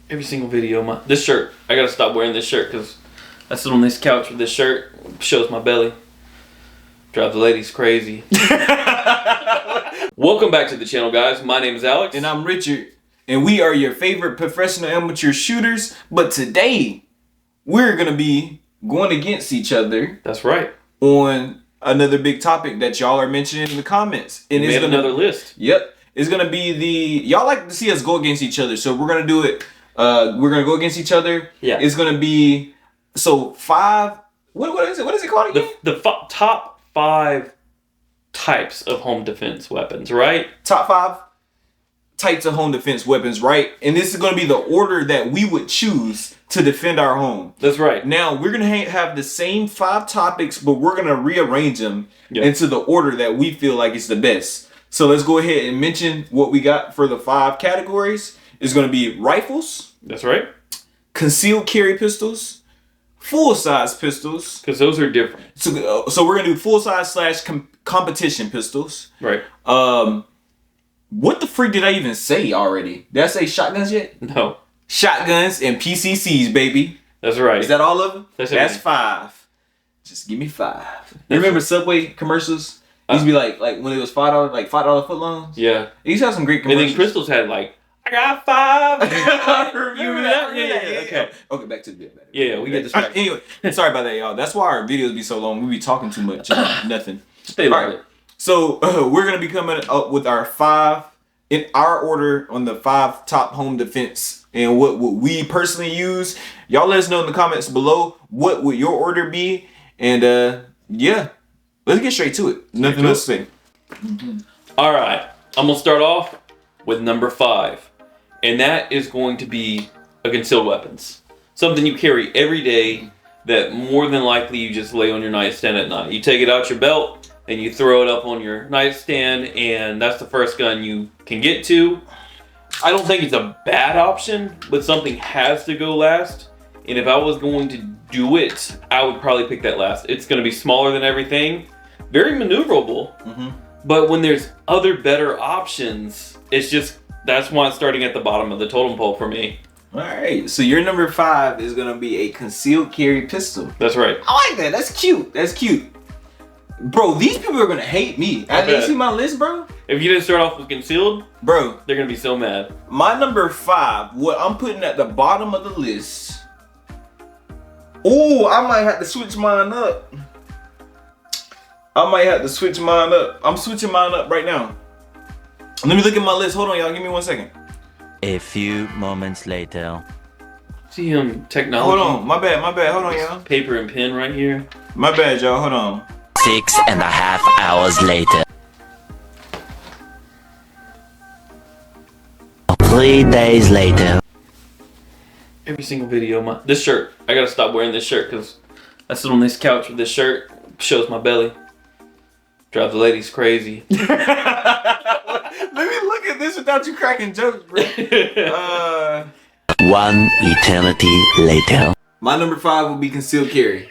Every single video, this shirt. I gotta stop wearing this shirt because I sit on this couch with this shirt. Shows my belly. Drive the ladies crazy. Welcome back to the channel, guys. My name is Alex. And I'm Richard. And we are your favorite professional amateur shooters. But today, we're going to be going against each other. That's right. On another big topic that y'all are mentioning in the comments. And it's another list. Yep. It's going to be y'all like to see us go against each other. So we're going to do it. We're going to go against each other. Yeah. It's going to be, so 5, what is it? What is it called again? The top 5 types of home defense weapons, right? Top 5 types of home defense weapons, right? And this is going to be the order that we would choose to defend our home. That's right. Now, we're going to have the same 5 topics, but we're going to rearrange them into the order that we feel like is the best. So let's go ahead and mention what we got for the 5 categories. It's going to be rifles. That's right. Concealed carry pistols. Full-size pistols. Because those are different. So we're going to do full-size / competition pistols. Right. What the freak did I even say already? Did I say shotguns yet? No. Shotguns and PCCs, baby. That's right. Is that all of them? That's 5. Just give me 5. You remember Subway commercials? It used to be like when it was $5, like $5 foot longs. Yeah. It used to have some great commercials. And then Crystal's had like, I got 5. Remember that? Yeah. Okay. Okay, back to the bit. Yeah, we get distracted. Anyway, sorry about that, y'all. That's why our videos be so long. We be talking too much. Nothing. Stay all right. So we're gonna be coming up with our 5 in our order on the 5 top home defense and what would we personally use. Y'all let us know in the comments below what would your order be, and yeah, let's get straight to it. Nothing else to say. All right, I'm gonna start off with number 5, and that is going to be a concealed weapons. Something you carry every day that more than likely you just lay on your nightstand at night. You take it out your belt and you throw it up on your nightstand, and that's the first gun you can get to. I don't think it's a bad option, but something has to go last. And if I was going to do it, I would probably pick that last. It's gonna be smaller than everything, very maneuverable. But when there's other better options, it's just, that's why it's starting at the bottom of the totem pole for me. All right, so your number 5 is gonna be a concealed carry pistol. That's right. I like that. That's cute. That's cute. Bro, these people are gonna hate me. Have you seen my list, bro? If you didn't start off with concealed, bro, they're gonna be so mad. My number 5, what I'm putting at the bottom of the list. Oh, I might have to switch mine up. I'm switching mine up right now. Let me look at my list. Hold on, y'all. Give me 1 second. A few moments later. See technology. Hold on, my bad. Hold on, y'all. Paper and pen right here. My bad, y'all. Hold on. 6.5 hours later. 3 days later. Every single video, this shirt. I gotta stop wearing this shirt because I sit on this couch with this shirt. Shows my belly. Drive the ladies crazy. Let me look at this without you cracking jokes, bro. 1 eternity later. My number 5 will be concealed carry.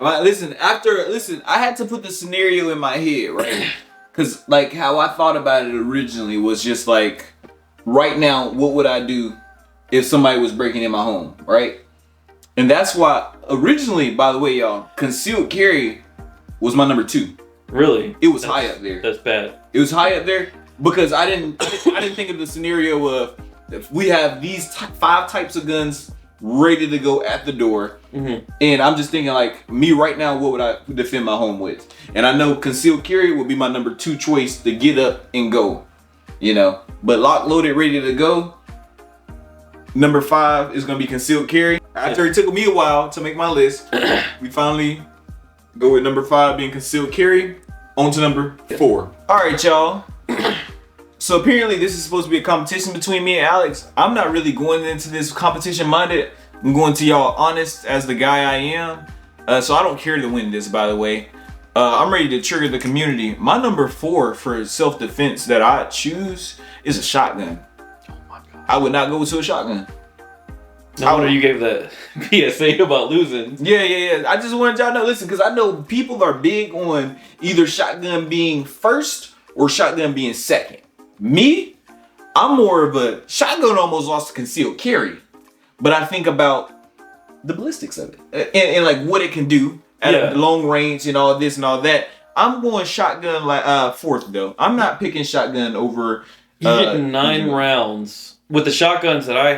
Listen, I had to put the scenario in my head, right? Because like how I thought about it originally was just like, right now, what would I do if somebody was breaking in my home, right? And that's why originally, by the way, y'all, concealed carry was my number 2. Really? It was high up there. That's bad. It was high up there because I didn't think of the scenario of if we have these 5 types of guns ready to go at the door, and I'm just thinking like me right now, what would I defend my home with? And I know concealed carry would be my number 2 choice to get up and go, you know. But lock, loaded, ready to go. Number 5 is gonna be concealed carry. After it took me a while to make my list, we finally go with number 5 being concealed carry. On to number 4. All right, y'all. So apparently this is supposed to be a competition between me and Alex. I'm not really going into this competition minded. I'm going to y'all honest as the guy I am. So I don't care to win this, by the way. I'm ready to trigger the community. My number 4 for self-defense that I choose is a shotgun. Oh my God. I would not go to a shotgun. No wonder you gave that PSA about losing. Yeah. I just wanted y'all to know, listen, because I know people are big on either shotgun being first or shotgun being second. Me, I'm more of a shotgun almost lost to concealed carry. but I think about the ballistics of it and like what it can do at a long range and all this and all that. I'm going shotgun like fourth though. I'm not picking shotgun over. You get 9 rounds with the shotguns that I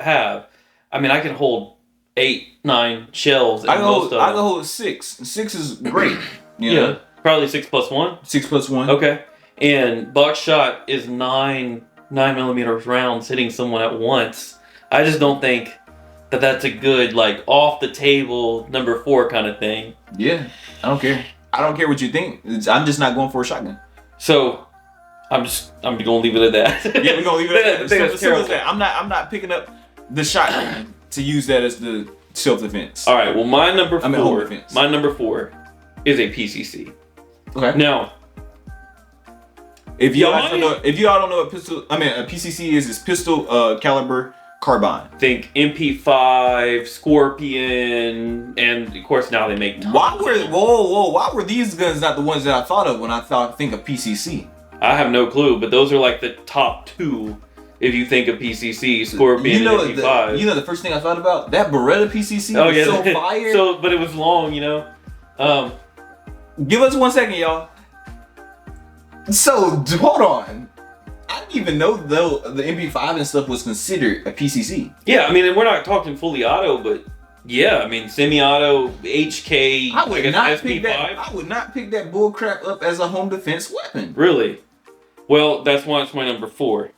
have. I mean, I can hold 8, 9 shells. I can hold 6. 6 is great. You know? Probably 6 plus 1. 6 plus 1. Okay, and buckshot is 9mm rounds hitting someone at once. I just don't think that that's a good like off the table number 4 kind of thing. Yeah, I don't care. I don't care what you think. I'm just not going for a shotgun. So I'm gonna leave it at that. Yeah, we're gonna leave it at that. That's terrible. I'm not picking up the shotgun to use that as the self-defense. All right. Well, my number 4. home defense. My number 4 is a PCC. Okay. Now, if y'all don't know what a PCC is, it's pistol caliber carbine. think MP5, Scorpion, and of course now they make. Why were these guns not the ones that I thought of when I think of PCC? I have no clue, but those are like the top 2 if you think of PCC, Scorpion, and MP5. The first thing I thought about? That Beretta PCC was so fire. But it was long, you know. Give us 1 second, y'all. So, hold on. I didn't even know though the MP5 and stuff was considered a PCC. Yeah, I mean, and we're not talking fully auto, but yeah, I mean, semi-auto, HK, I would not pick that bullcrap up as a home defense weapon. Really? Well, that's why it's my number 4.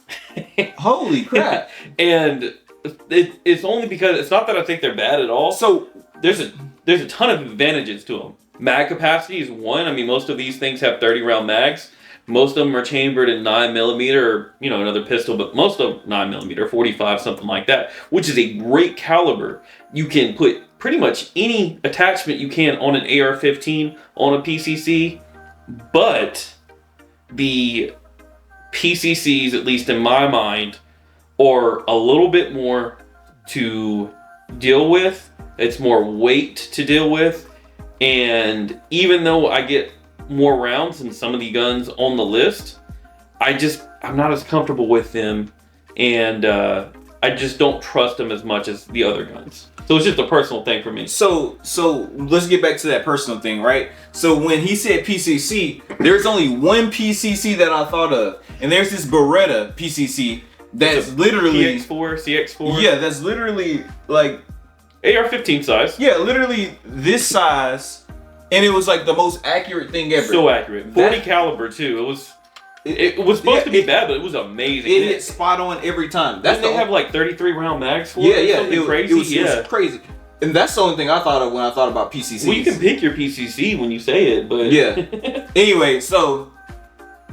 Holy crap. And it's only because it's not that I think they're bad at all. So there's a ton of advantages to them. Mag capacity is 1. I mean, most of these things have 30 round mags. Most of them are chambered in 9mm or, you know, another pistol, but most of 9mm, 45, something like that, which is a great caliber. You can put pretty much any attachment you can on an AR-15 on a PCC, but the PCCs, at least in my mind, are a little bit more to deal with. It's more weight to deal with. And even though I get more rounds than some of the guns on the list, I'm not as comfortable with them. And I just don't trust them as much as the other guns. So it's just a personal thing for me. So let's get back to that personal thing, right? So when he said PCC, there's only one PCC that I thought of, and there's this Beretta PCC that's literally CX4. Yeah, that's literally like AR-15 size. Yeah, literally this size, and it was like the most accurate thing ever. So accurate. 40 caliber too. It was supposed to be bad, but it was amazing. It hit spot on every time. Didn't they have like 33 round mags for it? Yeah, Crazy. It was crazy. And that's the only thing I thought of when I thought about PCCs. Well, you can pick your PCC when you say it, but yeah. Anyway, so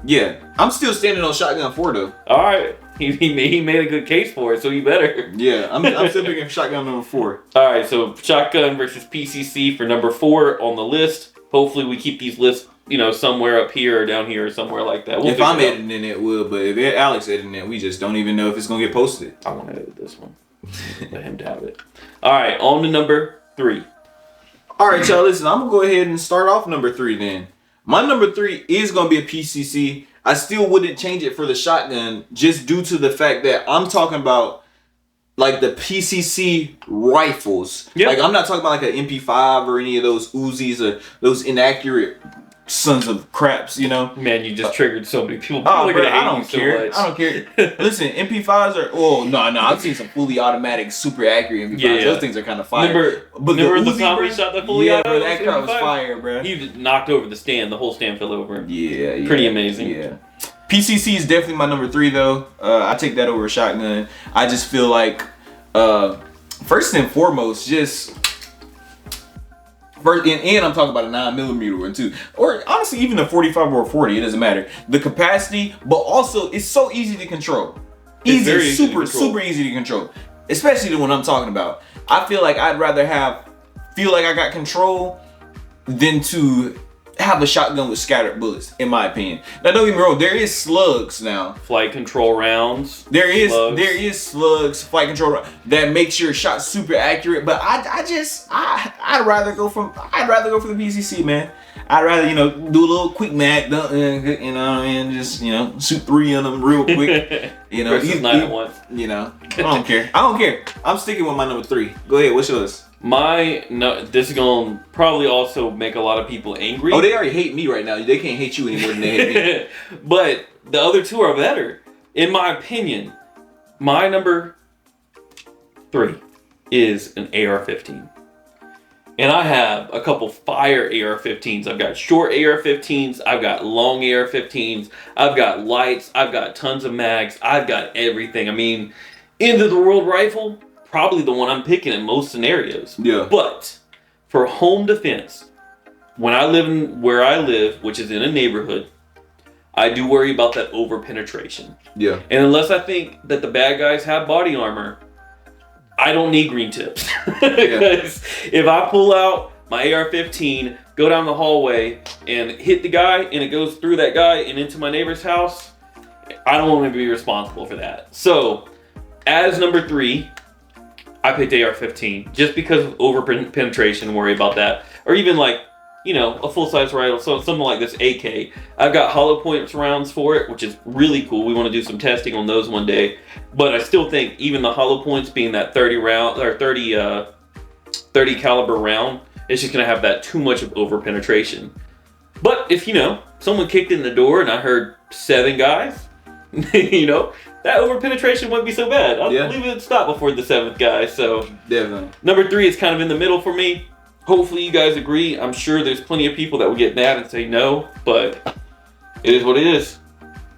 yeah, I'm still standing on shotgun 4 though. All right, he made a good case for it, so you better. Yeah, I'm still picking shotgun number 4. All right, so shotgun versus PCC for number 4 on the list. Hopefully, we keep these lists, you know, somewhere up here or down here or somewhere like that. If I'm editing it, it will. But if Alex editing it, we just don't even know if it's gonna get posted. I want to edit this one. Let him have it. All right, on to number 3. All right, y'all. Listen, I'm gonna go ahead and start off number 3 then. My number 3 is gonna be a PCC. I still wouldn't change it for the shotgun, just due to the fact that I'm talking about like the PCC rifles. Yep. Like I'm not talking about like an MP5 or any of those Uzis or those inaccurate sons of craps, you know. Man, you just triggered so many people. Oh, bro, I don't care. I don't care. Listen, MP5s are. Oh no, I've seen some fully automatic, super accurate MP5s. Yeah. Those things are kind of fire. Remember the time we shot the fully auto? Bro, that car was fire, bro. He just knocked over the stand. The whole stand fell over him. Yeah. Pretty amazing. Yeah. PCC is definitely my number 3 though. I take that over a shotgun. I just feel like, first and foremost, and I'm talking about a 9mm one too, or honestly even a 45 or a 40. It doesn't matter. The capacity, but also it's so easy to control. Super easy to control. Especially the one I'm talking about. I feel like I'd rather feel like I got control than to have a shotgun with scattered bullets, in my opinion. Now don't get me wrong, there is slugs now. Flight control rounds. There is slugs, flight control that makes your shot super accurate. But I'd rather go for the PCC, man. I'd rather, do a little quick mag, and just, shoot 3 of them real quick. Versus 9 at once. I don't care. I'm sticking with my number 3. Go ahead, what's yours? This is gonna probably also make a lot of people angry. Oh, they already hate me right now. They can't hate you any more than they hate me. But the other 2 are better. In my opinion, my number 3 is an AR-15. And I have a couple fire AR-15s. I've got short AR-15s. I've got long AR-15s. I've got lights. I've got tons of mags. I've got everything. I mean, end of the world rifle, probably the one I'm picking in most scenarios. Yeah. But for home defense, when I live where I live, which is in a neighborhood, I do worry about that over penetration. Yeah. And unless I think that the bad guys have body armor, I don't need green tips. Because if I pull out my AR-15, go down the hallway and hit the guy and it goes through that guy and into my neighbor's house, I don't want to be responsible for that. So as number 3, I picked AR-15 just because of over penetration, worry about that. Or even like, a full-size rifle, so something like this AK. I've got hollow points rounds for it, which is really cool. We want to do some testing on those one day. But I still think even the hollow points being that 30 caliber round, it's just going to have that too much of over penetration. But if, someone kicked in the door and I heard 7 guys, that over penetration wouldn't be so bad. I'll leave it stop before the 7th guy. So definitely. Number 3 is kind of in the middle for me. Hopefully you guys agree. I'm sure there's plenty of people that will get mad and say no, but it is what it is.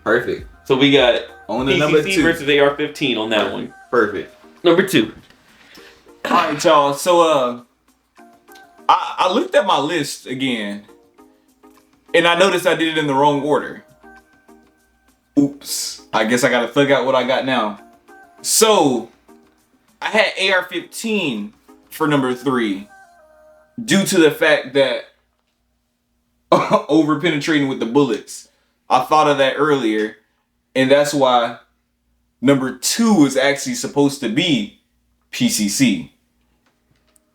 Perfect. So we got on the PCC number 2 versus AR-15 on that one. Perfect. Number 2. All right, y'all. So I looked at my list again, and I noticed I did it in the wrong order. Oops. I guess I gotta thug out what I got now. So I had AR-15 for number 3 due to the fact that over penetrating with the bullets. I thought of that earlier, and that's why number 2 is actually supposed to be PCC.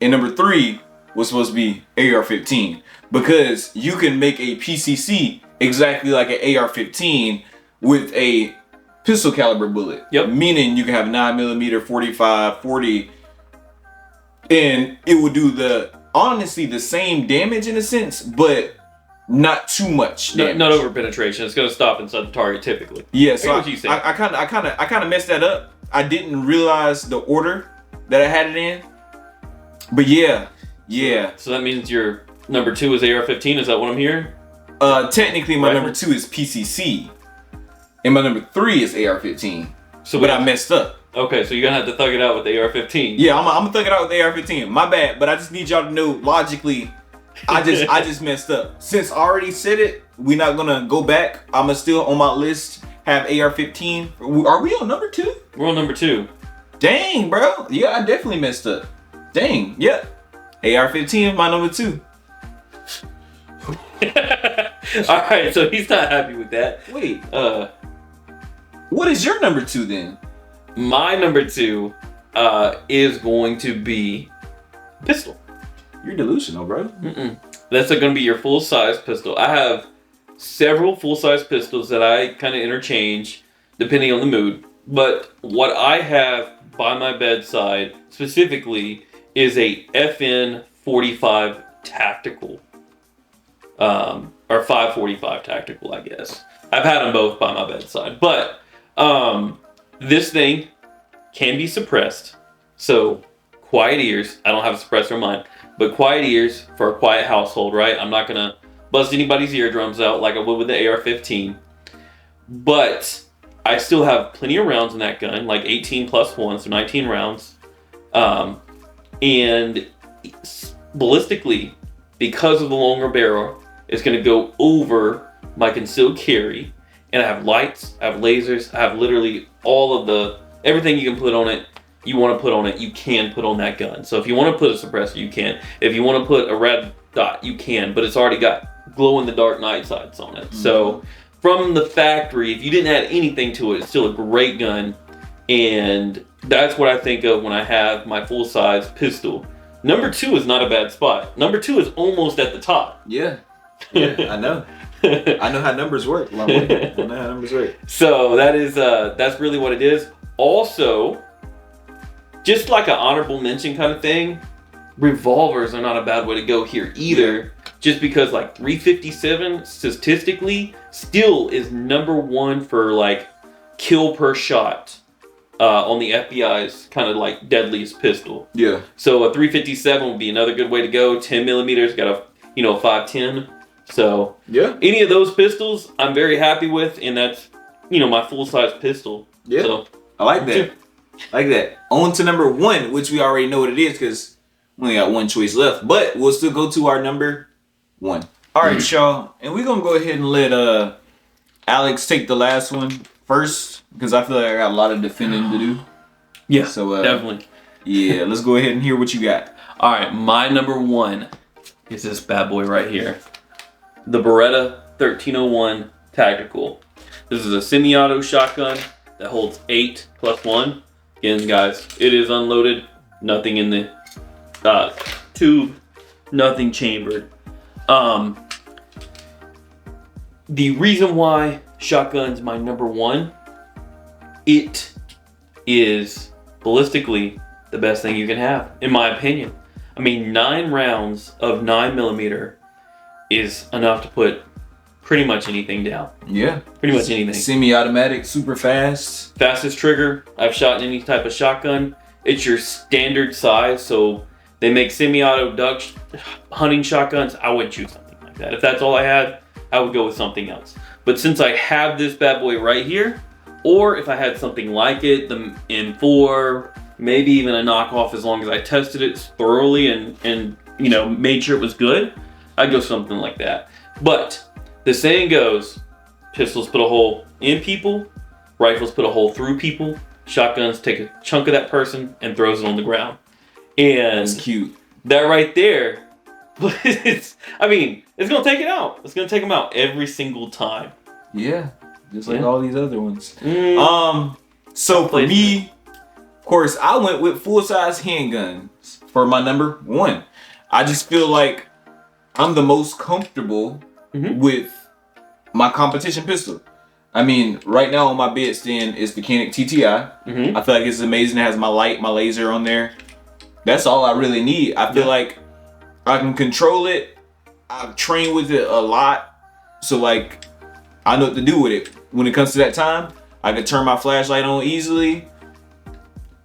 And number 3 was supposed to be AR-15, because you can make a PCC exactly like an AR-15 with a pistol caliber bullet. Yep. Meaning you can have 9mm, 45, 40, and it will do honestly the same damage in a sense, but not too much damage. Not over penetration. It's going to stop inside the target typically. Yeah, so I kind of messed that up. I didn't realize the order that I had it in. But yeah. So that means your number 2 is AR-15. Is that what I'm hearing? Technically my number 2 is PCC, and my number 3 is AR-15. But I messed up. Okay, so you're gonna have to thug it out with the AR-15. Yeah, I'm gonna thug it out with the AR-15. My bad, but I just need y'all to know logically, I just messed up. Since I already said it, we're not gonna go back. I'ma still on my list have AR-15. Are we on number 2? We're on number 2. Dang, bro. Yeah, I definitely messed up. Dang, yeah. AR-15 is my number 2. Alright, so he's not happy with that. Wait. What is your number 2 then? My number 2 is going to be pistol. You're delusional, bro. That's going to be your full-size pistol. I have several full-size pistols that I kind of interchange depending on the mood. But what I have by my bedside specifically is a FN 45 tactical. Or 545 tactical, I guess. I've had them both by my bedside. But this thing can be suppressed. So quiet ears. I don't have a suppressor in mine. But quiet ears for a quiet household, right? I'm not going to bust anybody's eardrums out like I would with the AR-15. But I still have plenty of rounds in that gun, like 18 plus 1, so 19 rounds. And ballistically, because of the longer barrel, it's going to go over my concealed carry. And I have lights, I have lasers, I have literally all of everything you can put on it, you want to put on it, you can put on that gun. So if you want to put a suppressor, you can. If you want to put a red dot, you can. But it's already got glow-in-the-dark night sights on it. So from the factory, if you didn't add anything to it, it's still a great gun. And that's what I think of when I have my full-size pistol. Number 2 is not a bad spot. Number 2 is almost at the top. Yeah. Yeah, I know. I know how numbers work. I know how numbers work. So that's really what it is. Also, just like an honorable mention kind of thing, revolvers are not a bad way to go here either. Just because like 357 statistically still is number one for like kill per shot on the FBI's kind of like deadliest pistol. Yeah. So a 357 would be another good way to go. 10 millimeters, got a 510. So yeah, any of those pistols, I'm very happy with, and that's my full size pistol. Yeah, so, I like that. Like that. On to number 1, which we already know what it is because we only got one choice left, but we'll still go to our number 1. All right, y'all, and we're gonna go ahead and let Alex take the last one first because I feel like I got a lot of defending to do. Yeah, so definitely. Yeah, let's go ahead and hear what you got. All right, my number 1 is this bad boy right here. The Beretta 1301 Tactical. This is a semi-auto shotgun that holds 8 plus 1. Again, guys, it is unloaded. Nothing in the tube. Nothing chambered. The reason why shotgun's my number 1, it is ballistically the best thing you can have, in my opinion. I mean, 9 rounds of 9mm is enough to put pretty much anything down. Yeah. Pretty much anything. Semi-automatic, super fast. Fastest trigger I've shot in any type of shotgun. It's your standard size, so they make semi-auto duck hunting shotguns. I would choose something like that. If that's all I had, I would go with something else. But since I have this bad boy right here, or if I had something like it, the M4, maybe even a knockoff, as long as I tested it thoroughly and made sure it was good, I'd go something like that. But the saying goes, pistols put a hole in people, rifles put a hole through people, shotguns take a chunk of that person and throws it on the ground. And that's cute. That right there, it's gonna take it out. It's gonna take them out every single time. Yeah, just like all these other ones. So for me, of course, I went with full-size handguns for my number 1. I just feel like I'm the most comfortable with my competition pistol. I mean, right now on my bedstand is the Canik TTI. I feel like it's amazing. It has my light, my laser on there. That's all I really need. I feel like I can control it. I've trained with it a lot. So like, I know what to do with it. When it comes to that time, I can turn my flashlight on easily,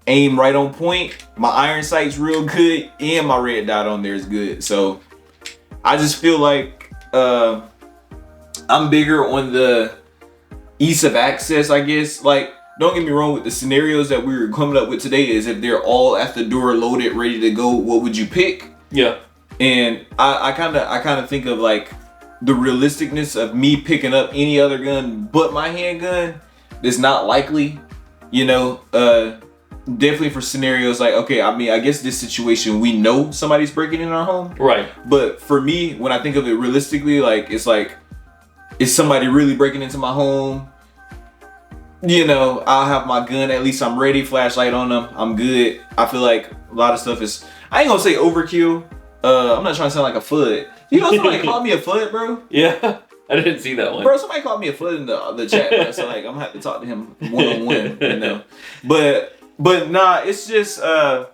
aim right on point. My iron sight's real good, and my red dot on there is good. So I just feel like I'm bigger on the ease of access, I guess. Like, don't get me wrong, with the scenarios that we were coming up with today is if they're all at the door loaded, ready to go, what would you pick? Yeah. And I kind of think of like the realisticness of me picking up any other gun but my handgun. It's not likely, definitely for scenarios like, okay, I mean, I guess this situation, we know somebody's breaking in our home. Right. But for me, when I think of it realistically, like, is somebody really breaking into my home? I'll have my gun, at least I'm ready, flashlight on them, I'm good. I feel like a lot of stuff is, I ain't gonna say overkill. I'm not trying to sound like a FUD. Somebody called me a FUD, bro? Yeah, I didn't see that one. Bro, somebody called me a FUD in the chat, bro. So like, I'm gonna have to talk to him one-on-one, But nah, it's just, I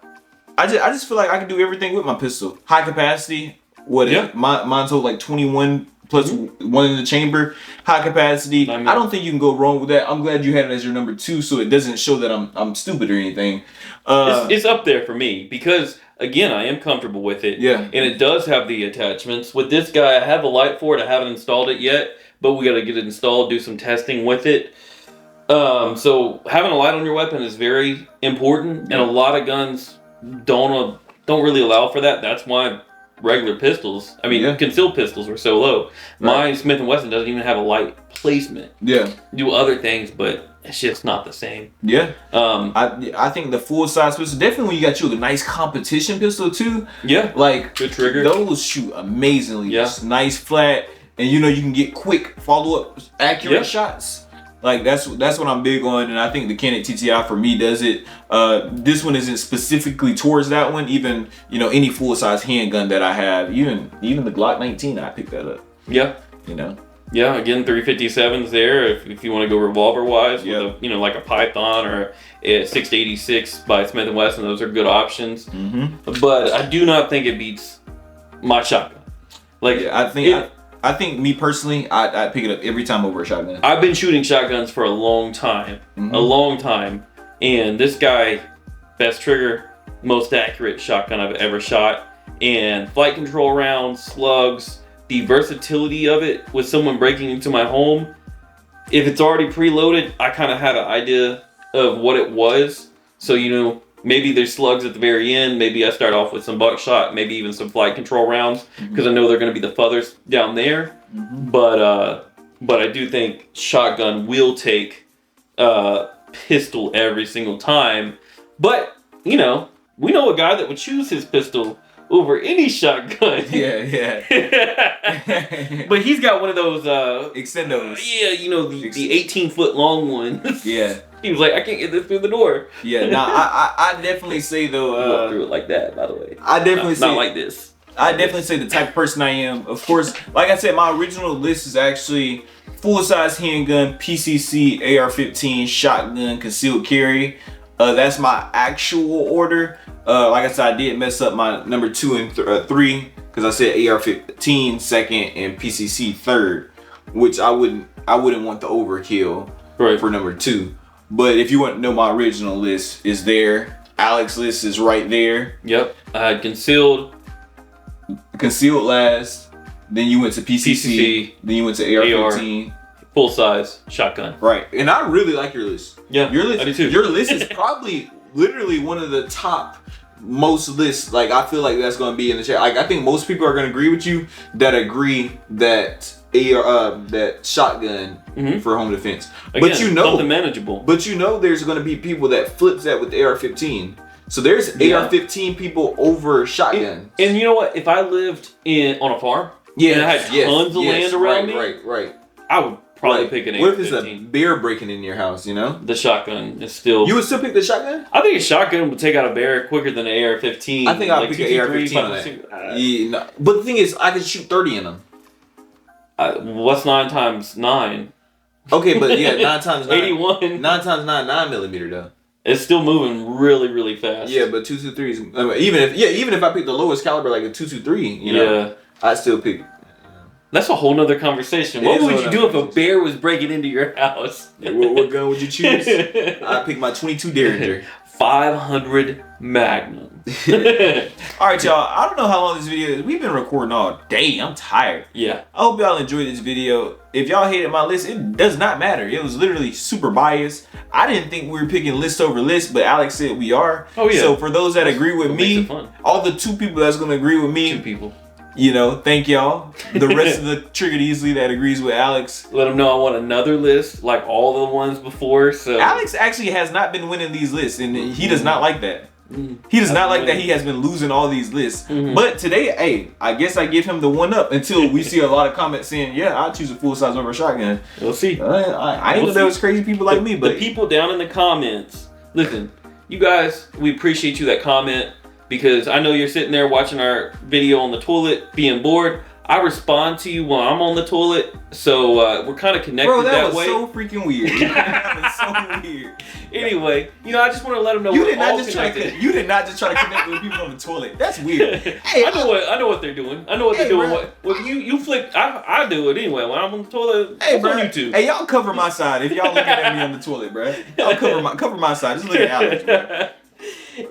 just feel like I can do everything with my pistol. High capacity, mine's hold like 21 plus 1 in the chamber, high capacity. I don't think you can go wrong with that. I'm glad you had it as your number 2, so it doesn't show that I'm stupid or anything. It's up there for me because, again, I am comfortable with it. Yeah. And it does have the attachments. With this guy, I have a light for it. I haven't installed it yet, but we got to get it installed, do some testing with it. So having a light on your weapon is very important, and a lot of guns don't really allow for that. That's why regular pistols, concealed pistols are so low. My Smith & Wesson doesn't even have a light placement. Yeah. Do other things, but it's just not the same. Yeah. I think the full size pistol, definitely when you got you a nice competition pistol too. Yeah. Like, good trigger. Those shoot amazingly. Yeah. Just nice flat, and you can get quick follow-up accurate shots. Like, that's what I'm big on, and I think the Canik TTI for me does it. This one isn't specifically towards that one. Even any full size handgun that I have, even the Glock 19, I picked that up. Yeah. You know. Yeah, again, 357's there if you want to go revolver wise with Yeah. a, like a Python or a 686 by Smith & Wesson. Those are good options. But I do not think it beats my shotgun. Like, Yeah, I think me personally, I'd pick it up every time over a shotgun. I've been shooting shotguns for a long time, and this guy, best trigger, most accurate shotgun I've ever shot, and flight control rounds, slugs, the versatility of it with someone breaking into my home. If it's already preloaded, I kind of had an idea of what it was. So, you know, maybe there's slugs at the very end. Maybe I start off with some buckshot, maybe even some flight control rounds, because I know they're going to be the furthest down there. But I do think shotgun will take pistol every single time. But, you know, we know a guy that would choose his pistol over any shotgun. Yeah. But he's got one of those Extendos. Yeah, you know, the 18-foot long ones. Yeah. He was like, I can't get this through the door. Yeah, I definitely say though. Walk through it like that, by the way. I definitely say not like this. I definitely say the type of person I am. Of course, like I said, my original list is actually full-size handgun, PCC, AR-15, shotgun, concealed carry. That's my actual order. Like I said, I did mess up my number 2 and 3 because I said AR-15 second and PCC third, which I wouldn't want the overkill for number 2. But if you want to know, my original list is there. Alex's list is right there. Yep, I had concealed last. Then you went to PCC. Then you went to AR-15. Full size shotgun. Right, and I really like your list. Yeah, your list. I do too. Your list is probably literally one of the top most lists. Like I feel like that's going to be in the chat. Like I think most people are going to agree with you that that shotgun for home defense. Again, but you know, something manageable. But you know, there's going to be people that flips that with the AR-15. So there's AR-15 people over shotguns. And you know what? If I lived on a farm, and I had tons of land around me, right, I would probably pick an AR-15. What if it's a bear breaking in your house? You know, the shotgun is still. You would still pick the shotgun? I think a shotgun would take out a bear quicker than an AR-15. I think I'll pick an AR-15 on that. Yeah, no. But the thing is, I could shoot 30 in them. What's 9 times 9? Okay, but yeah, 9 times 9. 81. 9 times 9, 9mm though. It's still moving really, really fast. Yeah, but 223 is even if I pick the lowest caliber like a 223, you know, I still pick. That's a whole nother conversation. What would you do if a bear was breaking into your house? What gun would you choose? I pick my 22 Derringer. 500 Magnum. All right, y'all. I don't know how long this video is. We've been recording all day. I'm tired. Yeah. I hope y'all enjoyed this video. If y'all hated my list, it does not matter. It was literally super biased. I didn't think we were picking list over list, but Alex said we are. Oh yeah. So for those that agree with me, all the 2 people that's gonna agree with me, 2 people. You know, thank y'all. The rest of the Triggered Easily that agrees with Alex. Let them know I want another list, like all the ones before. So Alex actually has not been winning these lists, and he does not like that. He does not like that he has been losing all these lists. But today, hey, I guess I give him the 1-up until we see a lot of comments saying, yeah, I'll choose a full size over a shotgun. We'll see. I ain't know there was crazy people like me, but the people down in the comments, listen, you guys, we appreciate you that comment. Because I know you're sitting there watching our video on the toilet, being bored. I respond to you while I'm on the toilet, so we're kind of connected that way. Bro, that was so freaking weird. That was so weird. Anyway, you know, I just want to let them know you we're did not all just connected. you did not just try to connect with people on the toilet. That's weird. Hey, I know what they're doing. I know what they're doing. What you flick. I do it anyway when I'm on the toilet. Hey, bro. On YouTube. Hey, y'all cover my side if y'all looking at me on the toilet, bro. Y'all cover my side. Just look at Alex, bro.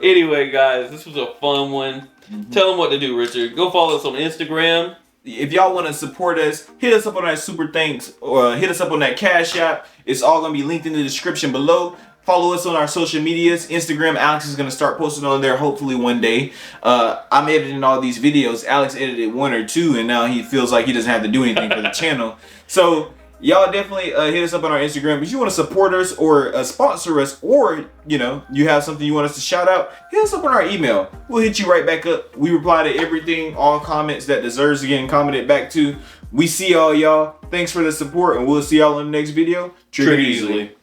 Anyway, guys, this was a fun one. Tell them what to do, Richard. Go follow us on Instagram. If y'all want to support us, hit us up on that super thanks or hit us up on that Cash App. It's all going to be linked in the description below. Follow us on our social medias. Instagram, Alex is going to start posting on there hopefully one day. I'm editing all these videos. Alex edited 1 or 2 and now he feels like he doesn't have to do anything for the channel. So y'all definitely hit us up on our Instagram. If you want to support us or sponsor us, or you know you have something you want us to shout out, hit us up on our email. We'll hit you right back up. We reply to everything, all comments that deserves getting commented back to. We see all y'all. Thanks for the support, and we'll see y'all in the next video. Triggered Easily.